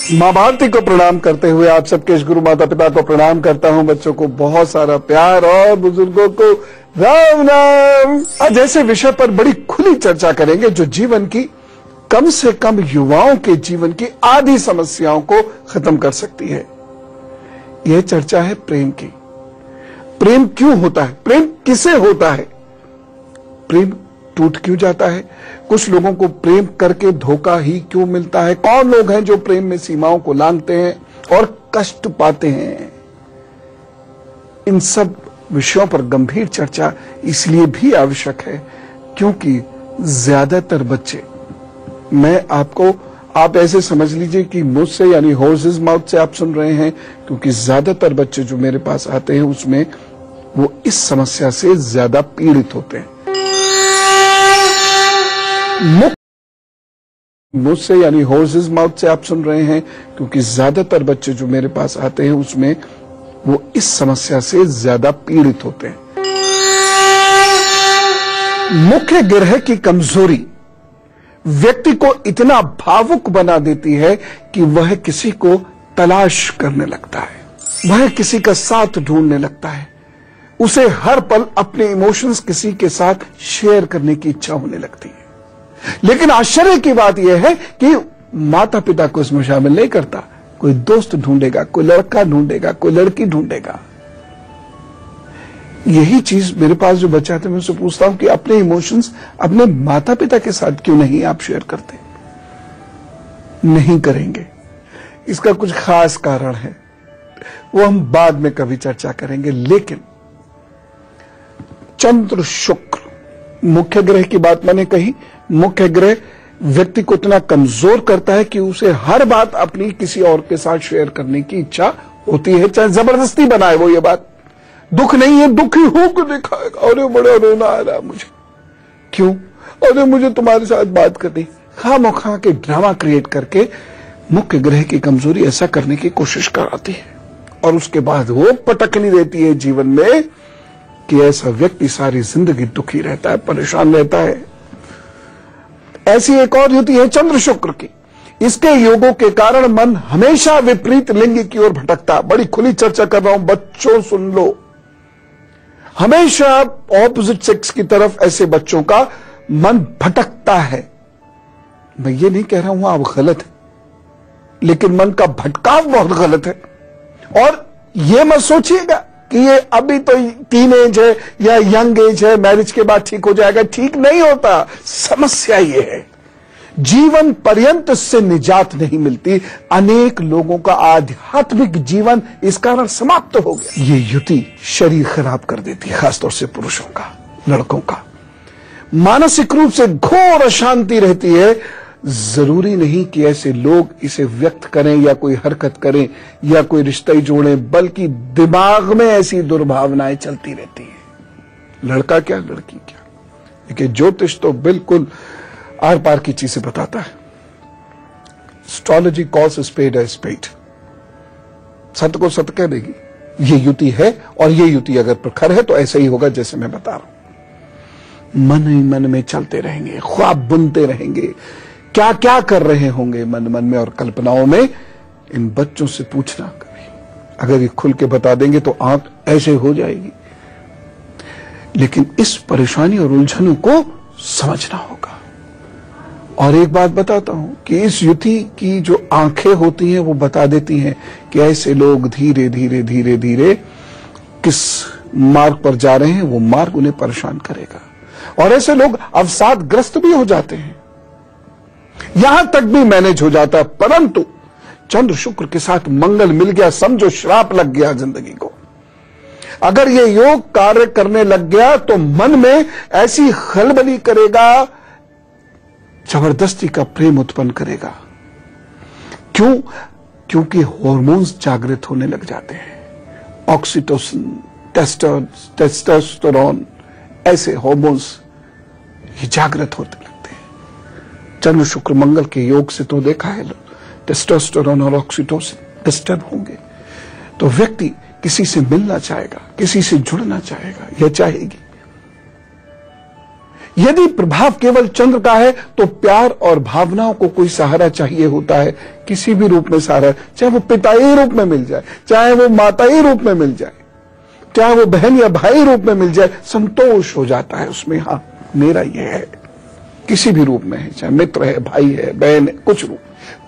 माँ भारती को प्रणाम करते हुए आप सबके इस गुरु माता पिता को प्रणाम करता हूँ। बच्चों को बहुत सारा प्यार और बुजुर्गों को राम राम। आज ऐसे विषय पर बड़ी खुली चर्चा करेंगे जो जीवन की कम से कम युवाओं के जीवन की आधी समस्याओं को खत्म कर सकती है। यह चर्चा है प्रेम की। प्रेम क्यों होता है? प्रेम किसे होता है? प्रेम टूट क्यों जाता है? कुछ लोगों को प्रेम करके धोखा ही क्यों मिलता है? कौन लोग हैं जो प्रेम में सीमाओं को लांघते हैं और कष्ट पाते हैं? इन सब विषयों पर गंभीर चर्चा इसलिए भी आवश्यक है क्योंकि ज्यादातर बच्चे, आप ऐसे समझ लीजिए कि मुझसे यानी हॉर्सेस माउथ से आप सुन रहे हैं, क्योंकि ज्यादातर बच्चे जो मेरे पास आते हैं उसमें वो इस समस्या से ज्यादा पीड़ित होते हैं। मुझसे यानी हॉर्सेस माउथ से आप सुन रहे हैं, क्योंकि ज्यादातर बच्चे जो मेरे पास आते हैं उसमें वो इस समस्या से ज्यादा पीड़ित होते हैं। मुख्य ग्रह की कमजोरी व्यक्ति को इतना भावुक बना देती है कि वह किसी को तलाश करने लगता है, वह किसी का साथ ढूंढने लगता है, उसे हर पल अपने इमोशंस किसी के साथ शेयर करने की इच्छा होने लगती है। लेकिन आश्चर्य की बात यह है कि माता पिता को इसमें शामिल नहीं करता। कोई दोस्त ढूंढेगा, कोई लड़का ढूंढेगा, कोई लड़की ढूंढेगा। यही चीज मेरे पास जो बच्चे आते हैं मैं उससे पूछता हूं कि अपने इमोशंस अपने माता पिता के साथ क्यों नहीं आप शेयर करते? नहीं करेंगे। इसका कुछ खास कारण है, वो हम बाद में कभी चर्चा करेंगे। लेकिन चंद्र शुक्र मुख्य ग्रह की बात मैंने कही। मुख्य ग्रह व्यक्ति को इतना कमजोर करता है कि उसे हर बात अपनी किसी और के साथ शेयर करने की इच्छा होती है, चाहे जबरदस्ती बनाए वो ये बात। दुख नहीं है, दुखी होकर दिखाएगा, अरे बड़ा रोना आ रहा मुझे, क्यों? अरे मुझे तुम्हारे साथ बात करनी। खामोखा के ड्रामा क्रिएट करके मुख्य ग्रह की कमजोरी ऐसा करने की कोशिश कराती है और उसके बाद वो पटकनी देती है जीवन में कि ऐसा व्यक्ति सारी जिंदगी दुखी रहता है, परेशान रहता है। ऐसी एक और युति है चंद्र शुक्र की। इसके योगों के कारण मन हमेशा विपरीत लिंग की ओर भटकता। बड़ी खुली चर्चा कर रहा हूं, बच्चों सुन लो। हमेशा ऑपोजिट सेक्स की तरफ ऐसे बच्चों का मन भटकता है। मैं ये नहीं कह रहा हूं आप गलत है, लेकिन मन का भटकाव बहुत गलत है। और ये मत सोचिएगा कि ये अभी तो टीन एज है या यंग एज है, मैरिज के बाद ठीक हो जाएगा। ठीक नहीं होता। समस्या ये है जीवन पर्यंत इससे निजात नहीं मिलती। अनेक लोगों का आध्यात्मिक जीवन इस कारण समाप्त हो गया। ये युति शरीर खराब कर देती है, खासतौर से पुरुषों का, लड़कों का। मानसिक रूप से घोर अशांति रहती है। जरूरी नहीं कि ऐसे लोग इसे व्यक्त करें या कोई हरकत करें या कोई रिश्ता ही जोड़ें, बल्कि दिमाग में ऐसी दुर्भावनाएं चलती रहती हैं। लड़का क्या, लड़की क्या। देखिए ज्योतिष तो बिल्कुल आर पार की चीजें बताता है। Astrology calls spade a spade. सत्य को सत्य कह देगी। ये युति है और ये युति अगर प्रखर है तो ऐसा ही होगा जैसे मैं बता रहा हूं। मन ही मन में चलते रहेंगे, ख्वाब बुनते रहेंगे, क्या क्या कर रहे होंगे मन में और कल्पनाओं में। इन बच्चों से पूछना कभी, अगर ये खुल के बता देंगे तो आंख ऐसे हो जाएगी। लेकिन इस परेशानी और उलझनों को समझना होगा। और एक बात बताता हूं कि इस युति की जो आंखें होती हैं वो बता देती हैं कि ऐसे लोग धीरे धीरे धीरे धीरे किस मार्ग पर जा रहे हैं। वो मार्ग उन्हें परेशान करेगा और ऐसे लोग अवसादग्रस्त भी हो जाते हैं, यहां तक भी मैनेज हो जाता है। परंतु चंद्र शुक्र के साथ मंगल मिल गया, समझो श्राप लग गया जिंदगी को। अगर ये योग कार्य करने लग गया तो मन में ऐसी खलबली करेगा, जबरदस्ती का प्रेम उत्पन्न करेगा। क्यों? क्योंकि हार्मोन्स जागृत होने लग जाते हैं। ऑक्सीटोसिन, टेस्टोस्टेरोन, ऐसे हार्मोन्स ये जागृत होते लगते हैं। चंद्र शुक्र मंगल के योग से तो देखा है, टेस्टोस्टेरोन और ऑक्सीटोसिन डिस्टर्ब होंगे तो व्यक्ति किसी से मिलना चाहेगा, किसी से जुड़ना चाहेगा या चाहेगी। यदि प्रभाव केवल चंद्र का है तो प्यार और भावनाओं को कोई सहारा चाहिए होता है, किसी भी रूप में सहारा, चाहे वो पिताई रूप में मिल जाए, चाहे वो माताई रूप में मिल जाए, चाहे वो बहन या भाई रूप में मिल जाए, संतोष हो जाता है उसमें। हाँ, मेरा ये है, किसी भी रूप में है, चाहे मित्र है, भाई है, बहन है, कुछ रूप।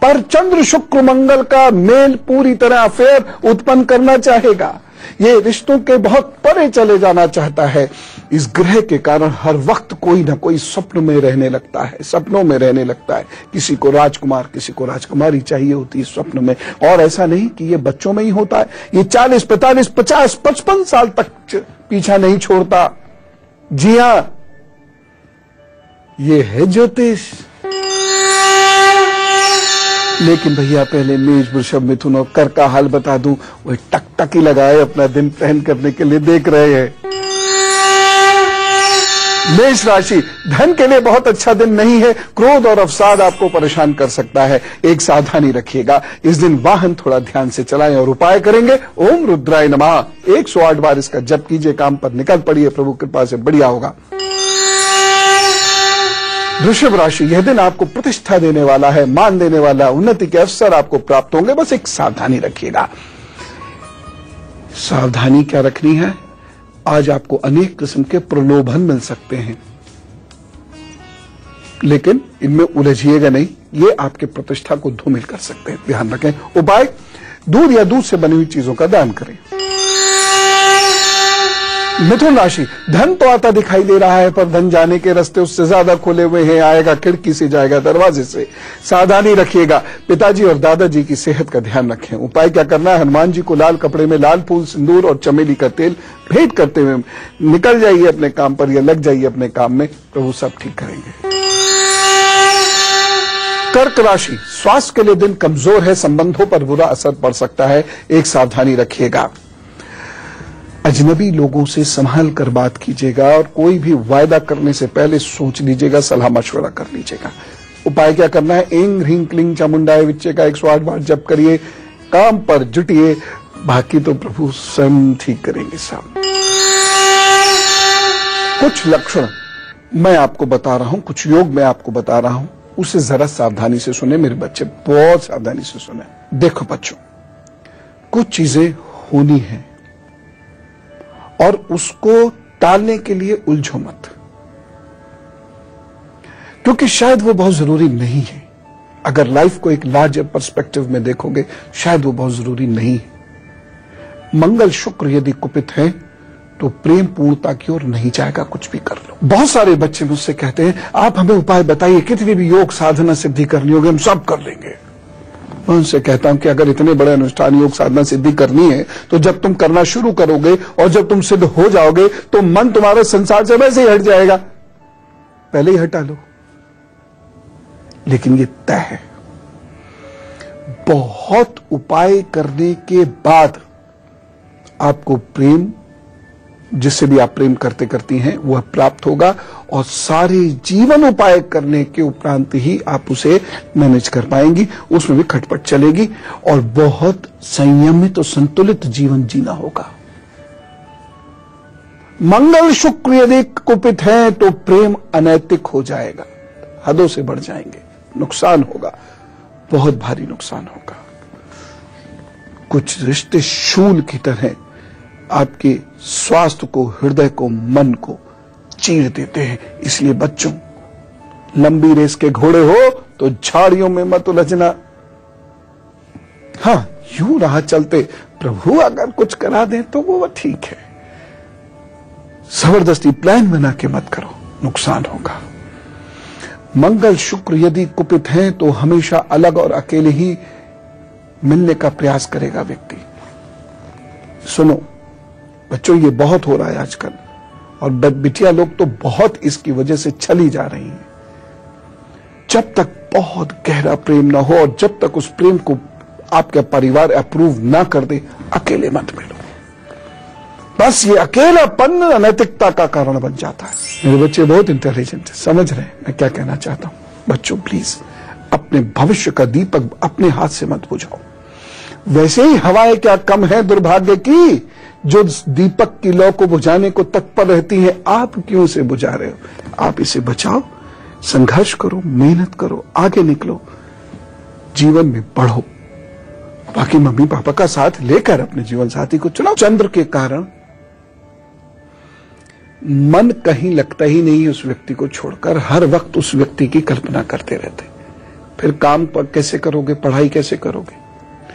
पर चंद्र शुक्र मंगल का मेल पूरी तरह अफेयर उत्पन्न करना चाहेगा, ये रिश्तों के बहुत परे चले जाना चाहता है। इस ग्रह के कारण हर वक्त कोई ना कोई स्वप्न में रहने लगता है, सपनों में रहने लगता है। किसी को राजकुमार, किसी को राजकुमारी चाहिए होती है स्वप्न में। और ऐसा नहीं कि ये बच्चों में ही होता है, ये 40, 45, 50, 55 साल तक पीछा नहीं छोड़ता। जी हां, ये है ज्योतिष। लेकिन भैया पहले मेष, वृषभ, मिथुन और कर्क का हाल बता दूं। वो टकटकी लगाए अपना दिन प्लान करने के लिए देख रहे हैं। मेष राशि, धन के लिए बहुत अच्छा दिन नहीं है। क्रोध और अवसाद आपको परेशान कर सकता है, एक सावधानी रखिएगा। इस दिन वाहन थोड़ा ध्यान से चलाएं और उपाय करेंगे। ओम रुद्राय नमः 108 बार इसका जप कीजिए, काम पर निकल पड़िए, प्रभु कृपा से बढ़िया होगा। वृषभ राशि, यह दिन आपको प्रतिष्ठा देने वाला है, मान देने वाला, उन्नति के अवसर आपको प्राप्त होंगे। बस एक सावधानी रखिएगा। सावधानी क्या रखनी है? आज आपको अनेक किस्म के प्रलोभन मिल सकते हैं, लेकिन इनमें उलझिएगा नहीं, ये आपके प्रतिष्ठा को धूमिल कर सकते हैं, ध्यान रखें। उपाय, दूध या दूध से बनी हुई चीजों का दान करें। मिथुन राशि, धन तो आता दिखाई दे रहा है, पर धन जाने के रास्ते उससे ज्यादा खुले हुए हैं। आएगा खिड़की से, जाएगा दरवाजे से। सावधानी रखिएगा। पिताजी और दादाजी की सेहत का ध्यान रखें। उपाय क्या करना है? हनुमान जी को लाल कपड़े में लाल फूल, सिंदूर और चमेली का तेल भेंट करते हुए निकल जाइए अपने काम पर या लग जाइए अपने काम में, प्रभु सब ठीक करेंगे। कर्क राशि, स्वास्थ्य के लिए दिन कमजोर है, संबंधों पर बुरा असर पड़ सकता है, एक सावधानी रखिएगा। अजनबी लोगों से संभाल कर बात कीजिएगा और कोई भी वायदा करने से पहले सोच लीजिएगा, सलाह मशवरा कर लीजिएगा। उपाय क्या करना है? एंग ह्रीं क्लीं चामुंडाय विच्चे का 108 बार जप करिए, काम पर जुटिए, बाकी तो प्रभु स्वयं ठीक करेंगे साहब। कुछ लक्षण मैं आपको बता रहा हूं, कुछ योग मैं आपको बता रहा हूं, उसे जरा सावधानी से सुने मेरे बच्चे, बहुत सावधानी से सुने। देखो बच्चों, कुछ चीजें होनी है और उसको टालने के लिए उलझो मत, क्योंकि शायद वो बहुत जरूरी नहीं है। अगर लाइफ को एक लार्जर पर्सपेक्टिव में देखोगे, शायद वो बहुत जरूरी नहीं है। मंगल शुक्र यदि कुपित है तो प्रेम पूर्णता की ओर नहीं जाएगा, कुछ भी कर लो। बहुत सारे बच्चे मुझसे कहते हैं, आप हमें उपाय बताइए, कितनी भी योग साधना सिद्धि करनी होगी हम सब कर लेंगे। मैं उनसे कहता हूं कि अगर इतने बड़े अनुष्ठान योग साधना सिद्धि करनी है तो जब तुम करना शुरू करोगे और जब तुम सिद्ध हो जाओगे तो मन तुम्हारे संसार से वैसे ही हट जाएगा, पहले ही हटा लो। लेकिन ये तय है, बहुत उपाय करने के बाद आपको प्रेम, जिससे भी आप प्रेम करते करती हैं, वह प्राप्त होगा और सारे जीवन उपाय करने के उपरांत ही आप उसे मैनेज कर पाएंगी। उसमें भी खटपट चलेगी और बहुत संयमित और संतुलित जीवन जीना होगा। मंगल शुक्र यदि कुपित है तो प्रेम अनैतिक हो जाएगा, हदों से बढ़ जाएंगे, नुकसान होगा, बहुत भारी नुकसान होगा। कुछ रिश्ते शूल की तरह आपके स्वास्थ्य को, हृदय को, मन को चीर देते हैं। इसलिए बच्चों, लंबी रेस के घोड़े हो तो झाड़ियों में मत उलझना। हाँ, यूं राह चलते प्रभु अगर कुछ करा दें तो वो ठीक है, जबरदस्ती प्लान बना के मत करो, नुकसान होगा। मंगल शुक्र यदि कुपित हैं तो हमेशा अलग और अकेले ही मिलने का प्रयास करेगा व्यक्ति। सुनो बच्चों, ये बहुत हो रहा है आजकल और बिटिया लोग तो बहुत इसकी वजह से चली जा रही हैं। जब तक बहुत गहरा प्रेम ना हो और जब तक उस प्रेम को आपका परिवार अप्रूव ना कर दे, अकेले मत मिलो। बस ये अकेलापन अनैतिकता का कारण बन जाता है। मेरे बच्चे बहुत इंटेलिजेंट है, समझ रहे हैं मैं क्या कहना चाहता हूं। बच्चों प्लीज अपने भविष्य का दीपक अपने हाथ से मत बुझाओ। वैसे ही हवाएं क्या कम है दुर्भाग्य की, जो दीपक की लौ को बुझाने को तत्पर रहती हैं, आप क्यों इसे बुझा रहे हो? आप इसे बचाओ, संघर्ष करो, मेहनत करो, आगे निकलो, जीवन में बढ़ो। बाकी मम्मी पापा का साथ लेकर अपने जीवन साथी को चुनाओ। चंद्र के कारण मन कहीं लगता ही नहीं है उस व्यक्ति को छोड़कर, हर वक्त उस व्यक्ति की कल्पना करते रहते। फिर काम पर कैसे करोगे, पढ़ाई कैसे करोगे?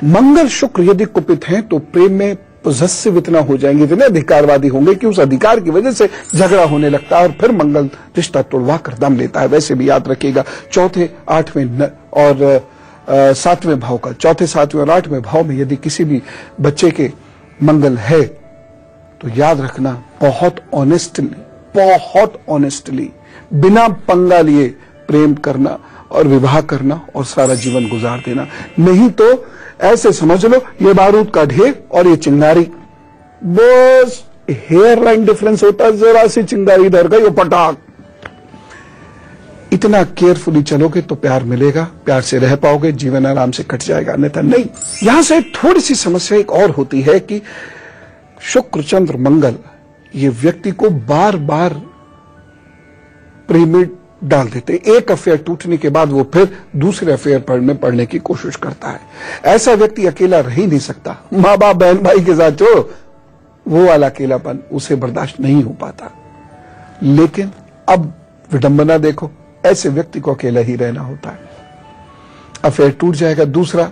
मंगल शुक्र यदि कुपित हैं तो प्रेम में पोजेसिव इतना हो जाएंगे, इतने अधिकारवादी होंगे कि उस अधिकार की वजह से झगड़ा होने लगता है और फिर मंगल रिश्ता तोड़वा कर दम लेता है। वैसे भी याद रखिएगा, चौथे, आठवें और सातवें भाव का, चौथे, सातवें और आठवें भाव में यदि किसी भी बच्चे के मंगल है तो याद रखना, बहुत ऑनेस्टली बिना पंगा लिए प्रेम करना और विवाह करना और सारा जीवन गुजार देना। नहीं तो ऐसे समझ लो ये बारूद का ढेर और ये चिंगारी, बस हेयर लाइन डिफरेंस होता है, जरा सी चिंगारी इधर गई वो पटाख। इतना केयरफुली चलोगे तो प्यार मिलेगा, प्यार से रह पाओगे, जीवन आराम से कट जाएगा, अन्यथा नहीं। यहां से थोड़ी सी समस्या एक और होती है कि शुक्र, चंद्र, मंगल ये व्यक्ति को बार बार प्रेम में डाल देते। एक अफेयर टूटने के बाद वो फिर दूसरे अफेयर में पढ़ने की कोशिश करता है। ऐसा व्यक्ति अकेला रह ही नहीं सकता। माँ बाप बहन भाई के साथ जो वो वाला अकेलापन उसे बर्दाश्त नहीं हो पाता। लेकिन अब विडंबना देखो, ऐसे व्यक्ति को अकेला ही रहना होता है। अफेयर टूट जाएगा दूसरा,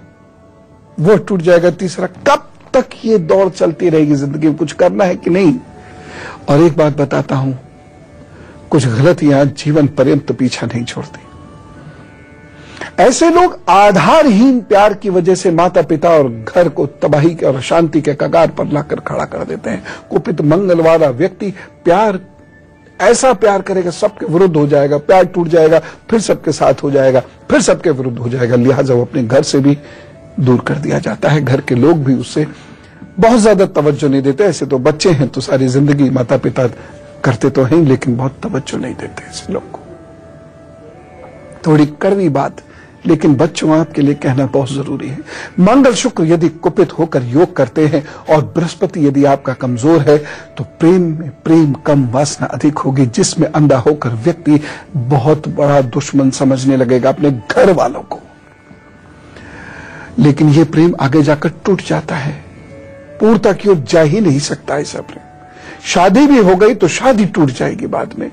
वो टूट जाएगा तीसरा, कब तक ये दौड़ चलती रहेगी? जिंदगी में कुछ करना है कि नहीं? और एक बात बताता हूं, कुछ गलतियां जीवन पर्यंत पीछा नहीं छोड़ती। ऐसे लोग आधारहीन प्यार की वजह से माता पिता और घर को तबाही और अशांति के कगार पर लाकर खड़ा कर देते हैं। कुपित मंगल वाला व्यक्ति ऐसा प्यार करेगा, सबके विरुद्ध हो जाएगा, प्यार टूट जाएगा, फिर सबके साथ हो जाएगा, फिर सबके विरुद्ध हो जाएगा। लिहाजा वो अपने घर से भी दूर कर दिया जाता है। घर के लोग भी उससे बहुत ज्यादा तवज्जो नहीं देते। ऐसे तो बच्चे हैं तो सारी जिंदगी माता पिता करते तो हैं, लेकिन बहुत तवज्जो नहीं देते ऐसे लोग को। थोड़ी कड़वी बात, लेकिन बच्चों आपके लिए कहना बहुत जरूरी है। मंगल शुक्र यदि कुपित होकर योग करते हैं और बृहस्पति यदि आपका कमजोर है तो प्रेम में प्रेम कम, वासना अधिक होगी, जिसमें अंधा होकर व्यक्ति बहुत बड़ा दुश्मन समझने लगेगा अपने घर वालों को। लेकिन यह प्रेम आगे जाकर टूट जाता है, पूर्णता की ओर जा ही नहीं सकता ऐसा प्रेम। शादी भी हो गई तो शादी टूट जाएगी बाद में।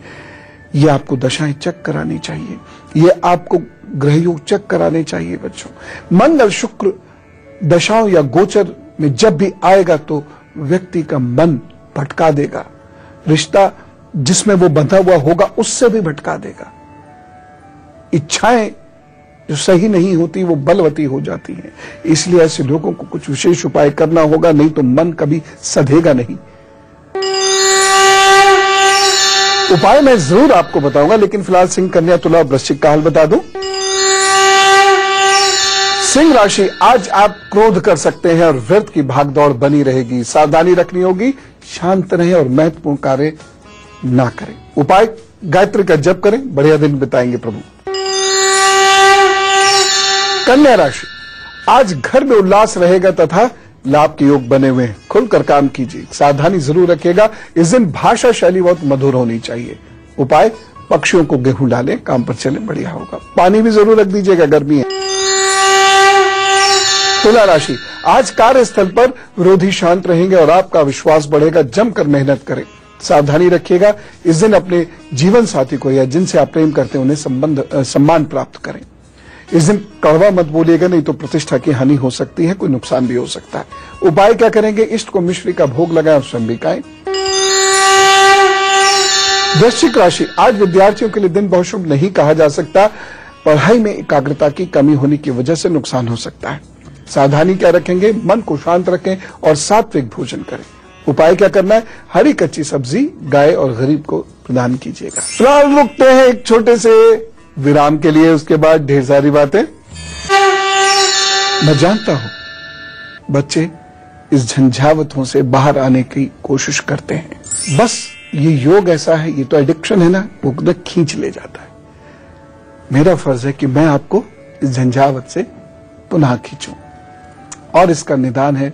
ये आपको दशाएं चेक करानी चाहिए, ये आपको ग्रहयोग चेक कराने चाहिए बच्चों। मंगल शुक्र दशाओं या गोचर में जब भी आएगा तो व्यक्ति का मन भटका देगा, रिश्ता जिसमें वो बंधा हुआ होगा उससे भी भटका देगा। इच्छाएं जो सही नहीं होती वो बलवती हो जाती हैं। इसलिए ऐसे लोगों को कुछ विशेष उपाय करना होगा, नहीं तो मन कभी सधेगा नहीं। उपाय मैं जरूर आपको बताऊंगा, लेकिन फिलहाल सिंह, कन्या, तुला, वृश्चिक का हाल बता दूं। सिंह राशि, आज आप क्रोध कर सकते हैं और व्यर्थ की भागदौड़ बनी रहेगी। सावधानी रखनी होगी, शांत रहें और महत्वपूर्ण कार्य ना करें। उपाय, गायत्री का जप करें, बढ़िया दिन बिताएंगे प्रभु। कन्या राशि, आज घर में उल्लास रहेगा तथा लाभ के योग बने हुए हैं। खुलकर काम कीजिए, सावधानी जरूर रखिएगा। इस दिन भाषा शैली बहुत मधुर होनी चाहिए। उपाय, पक्षियों को गेहूं डालें, काम पर चलें, बढ़िया होगा। पानी भी जरूर रख दीजिएगा, गर्मी है। तुला राशि, आज कार्यस्थल पर विरोधी शांत रहेंगे और आपका विश्वास बढ़ेगा। जमकर मेहनत करें, सावधानी रखिएगा। इस दिन अपने जीवन साथी को या जिनसे आप प्रेम करते हैं उन्हें सम्मान प्राप्त करें। इस दिन कड़वा मत बोलिएगा, नहीं तो प्रतिष्ठा की हानि हो सकती है, कोई नुकसान भी हो सकता है। उपाय क्या करेंगे? इष्ट को मिश्री का भोग लगाएं और स्वयं भी खाएं। वृश्चिक राशि, आज विद्यार्थियों के लिए दिन बहुत शुभ नहीं कहा जा सकता। पढ़ाई में एकाग्रता की कमी होने की वजह से नुकसान हो सकता है। सावधानी क्या रखेंगे? मन को शांत रखें और सात्विक भोजन करें। उपाय क्या करना है? हरी कच्ची सब्जी गाय और गरीब को प्रदान कीजिएगा। फिलहाल रुकते हैं एक छोटे से विराम के लिए, उसके बाद ढेर सारी बातें। मैं जानता हूं बच्चे इस झंझावतों से बाहर आने की कोशिश करते हैं, बस ये योग ऐसा है, ये तो एडिक्शन है ना, वो खुद खींच ले जाता है। मेरा फर्ज है कि मैं आपको इस झंझावत से पुनः खींचूं, और इसका निदान है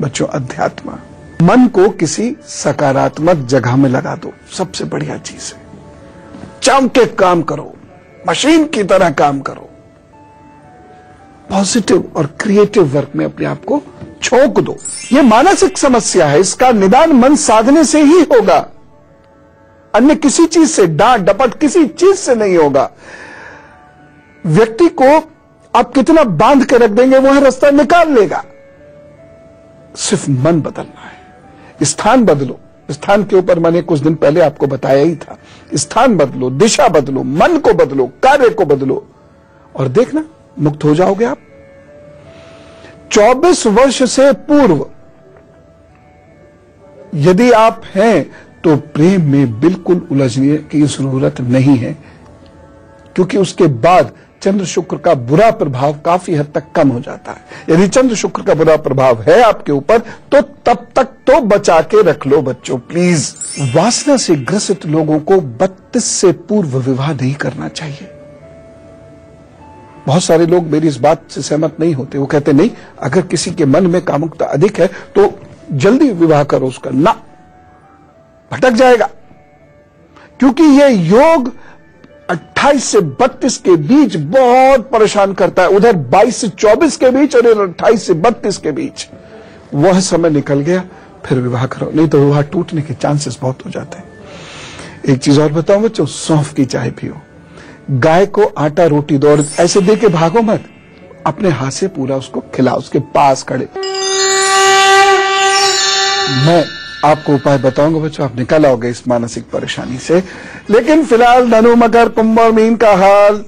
बच्चों अध्यात्म। मन को किसी सकारात्मक जगह में लगा दो, सबसे बढ़िया चीज है। जम के काम करो, मशीन की तरह काम करो, पॉजिटिव और क्रिएटिव वर्क में अपने आप को झोंक दो। यह मानसिक समस्या है, इसका निदान मन साधने से ही होगा, अन्य किसी चीज से, डांट डपट किसी चीज से नहीं होगा। व्यक्ति को आप कितना बांध के रख देंगे वह रास्ता निकाल लेगा। सिर्फ मन बदलना है। स्थान बदलो, स्थान के ऊपर मैंने कुछ दिन पहले आपको बताया ही था। स्थान बदलो, दिशा बदलो, मन को बदलो, कार्य को बदलो और देखना मुक्त हो जाओगे आप। 24 वर्ष से पूर्व यदि आप हैं तो प्रेम में बिल्कुल उलझने की जरूरत नहीं है, क्योंकि उसके बाद चंद्र शुक्र का बुरा प्रभाव काफी हद तक कम हो जाता है। यदि चंद्र शुक्र का बुरा प्रभाव है आपके ऊपर तो तब तक तो बचा के रख लो बच्चों, प्लीज। वासना से ग्रसित लोगों को 32 से पूर्व विवाह नहीं करना चाहिए। बहुत सारे लोग मेरी इस बात से सहमत नहीं होते। वो कहते नहीं, अगर किसी के मन में कामुकता अधिक है तो जल्दी विवाह करो उसका, ना, भटक जाएगा। क्योंकि यह योग 28 से 32 के बीच बहुत परेशान करता है। उधर 22 से 24 के बीच और 28 से 32 के बीच वह समय निकल गया, फिर विवाह करो, नहीं तो विवाह टूटने के चांसेस बहुत हो जाते हैं। एक चीज और बताऊं बच्चों, सौंफ की चाय पियो, गाय को आटा रोटी दो और ऐसे दे के भागो मत, अपने हाथ से पूरा उसको खिलाओ, उसके पास खड़े। मैं आपको उपाय बताऊंगा बच्चों, आप निकल आओगे इस मानसिक परेशानी से। लेकिन फिलहाल धनु, मकर, कुंभ और मीन का हाल।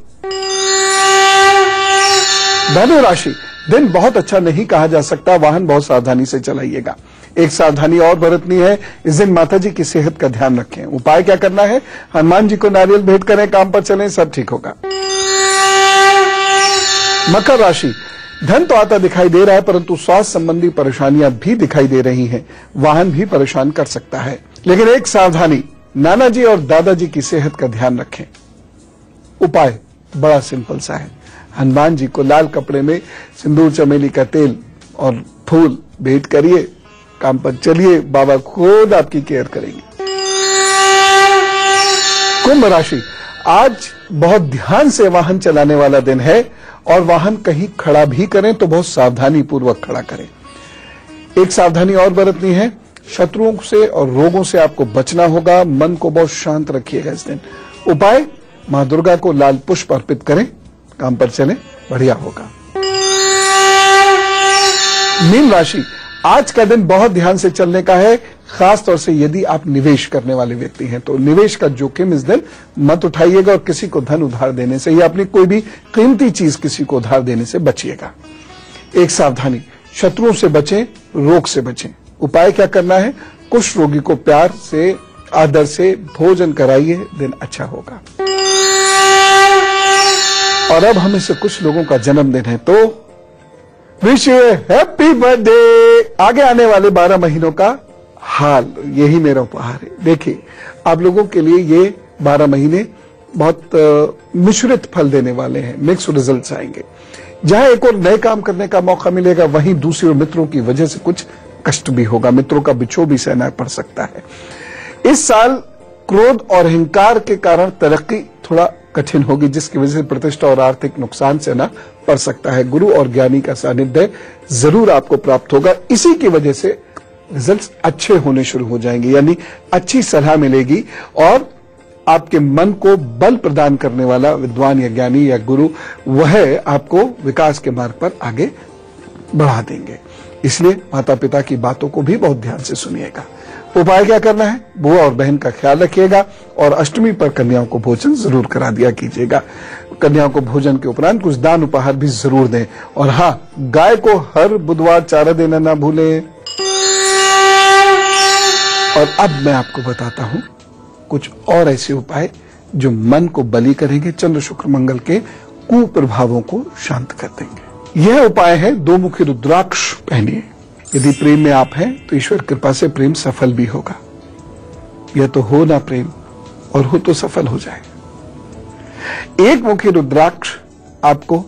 धनु राशि, दिन बहुत अच्छा नहीं कहा जा सकता, वाहन बहुत सावधानी से चलाइएगा। एक सावधानी और बरतनी है, इस दिन माता जी की सेहत का ध्यान रखें। उपाय क्या करना है, हनुमान जी को नारियल भेंट करें, काम पर चलें, सब ठीक होगा। मकर राशि, धन तो आता दिखाई दे रहा है परंतु स्वास्थ्य संबंधी परेशानियां भी दिखाई दे रही हैं। वाहन भी परेशान कर सकता है, लेकिन एक सावधानी, नाना जी और दादाजी की सेहत का ध्यान रखें। उपाय बड़ा सिंपल सा है, हनुमान जी को लाल कपड़े में सिंदूर चमेली का तेल और फूल भेंट करिए, काम पर चलिए, बाबा खुद आपकी केयर करेंगे। कुंभ राशि, आज बहुत ध्यान से वाहन चलाने वाला दिन है और वाहन कहीं खड़ा भी करें तो बहुत सावधानी पूर्वक खड़ा करें। एक सावधानी और बरतनी है, शत्रुओं से और रोगों से आपको बचना होगा। मन को बहुत शांत रखिएगा इस दिन। उपाय, मां दुर्गा को लाल पुष्प अर्पित करें, काम पर चलें, बढ़िया होगा। मीन राशि, आज का दिन बहुत ध्यान से चलने का है, खासतौर से यदि आप निवेश करने वाले व्यक्ति हैं तो निवेश का जोखिम इस दिन मत उठाइएगा और किसी को धन उधार देने से या अपनी कोई भी कीमती चीज किसी को उधार देने से बचिएगा। एक सावधानी, शत्रुओं से बचें, रोग से बचें। उपाय क्या करना है, कुष्ठ रोगी को प्यार से, आदर से भोजन कराइए, दिन अच्छा होगा। और अब हमें से कुछ लोगों का जन्मदिन है तो विश यू हैप्पी बर्थडे। आगे आने वाले 12 महीनों का हाल, यही मेरा उपहार है। देखिए, आप लोगों के लिए ये 12 महीने बहुत मिश्रित फल देने वाले हैं, मिक्स रिजल्ट्स आएंगे। जहां एक और नए काम करने का मौका मिलेगा, वहीं दूसरे मित्रों की वजह से कुछ कष्ट भी होगा, मित्रों का बिछोह भी सहना पड़ सकता है। इस साल क्रोध और अहंकार के कारण तरक्की थोड़ा कठिन होगी, जिसकी वजह से प्रतिष्ठा और आर्थिक नुकसान सहना पड़ सकता है। गुरु और ज्ञानी का सानिध्य जरूर आपको प्राप्त होगा, इसी की वजह से रिजल्ट्स अच्छे होने शुरू हो जाएंगे, यानी अच्छी सलाह मिलेगी और आपके मन को बल प्रदान करने वाला विद्वान या ज्ञानी या गुरु वह आपको विकास के मार्ग पर आगे बढ़ा देंगे। इसलिए माता पिता की बातों को भी बहुत ध्यान से सुनिएगा। उपाय क्या करना है, बुआ और बहन का ख्याल रखिएगा और अष्टमी पर कन्याओं को भोजन जरूर करा दिया कीजिएगा। कन्याओं को भोजन के उपरांत कुछ दान उपहार भी जरूर दें और हाँ, गाय को हर बुधवार चारा देना ना भूलें। और अब मैं आपको बताता हूं कुछ और ऐसे उपाय जो मन को बलि करेंगे, चंद्र शुक्र मंगल के कुप्रभावों को शांत कर देंगे। यह उपाय है, 2 मुखी रुद्राक्ष पहनिए। यदि प्रेम में आप हैं तो ईश्वर कृपा से प्रेम सफल भी होगा, यह तो हो ना प्रेम और हो तो सफल हो जाए। एक मुखी रुद्राक्ष आपको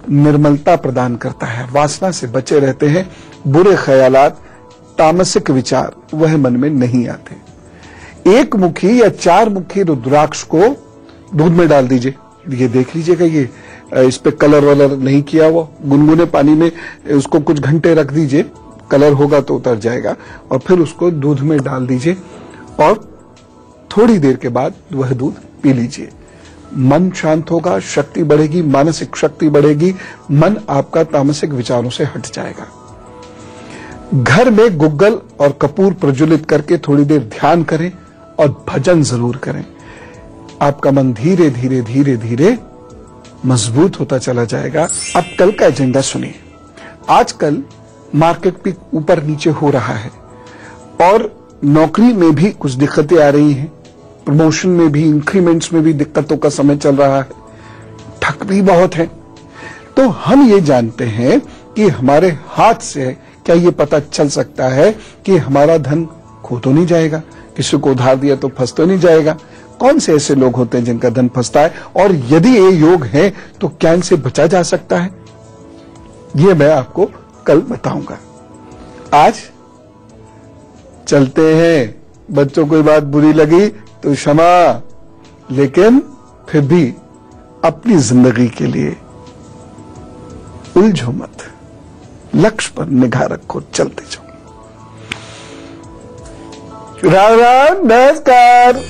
निर्मलता प्रदान करता है, वासना से बचे रहते हैं, बुरे ख्यालात तामसिक विचार वह मन में नहीं आते। एक मुखी या चार मुखी रुद्राक्ष को दूध में डाल दीजिए, ये देख लीजिएगा ये इस पे कलर वलर नहीं किया हुआ, गुनगुने पानी में उसको कुछ घंटे रख दीजिए, कलर होगा तो उतर जाएगा, और फिर उसको दूध में डाल दीजिए और थोड़ी देर के बाद वह दूध पी लीजिए। मन शांत होगा, शक्ति बढ़ेगी, मानसिक शक्ति बढ़ेगी, मन आपका तामसिक विचारों से हट जाएगा। घर में गुग्गल और कपूर प्रज्वलित करके थोड़ी देर ध्यान करें और भजन जरूर करें। आपका मन धीरे धीरे धीरे धीरे मजबूत होता चला जाएगा। अब कल का एजेंडा सुनिए। आजकल मार्केट भी ऊपर नीचे हो रहा है और नौकरी में भी कुछ दिक्कतें आ रही हैं, प्रमोशन में भी, इंक्रीमेंट्स में भी दिक्कतों का समय चल रहा है, ठग भी बहुत है। तो हम ये जानते हैं कि हमारे हाथ से क्या ये पता चल सकता है कि हमारा धन खो तो नहीं जाएगा, किसी को उधार दिया तो फंस तो नहीं जाएगा। कौन से ऐसे लोग होते हैं जिनका धन फंसता है, और यदि ये योग है तो क्या इनसे बचा जा सकता है, ये मैं आपको कल बताऊंगा। आज चलते हैं। बच्चों को बात बुरी लगी तो क्षमा, लेकिन फिर भी अपनी जिंदगी के लिए उलझो मत, लक्ष्य पर निगाह रखो, चलते जाओ। राम राम, नमस्कार।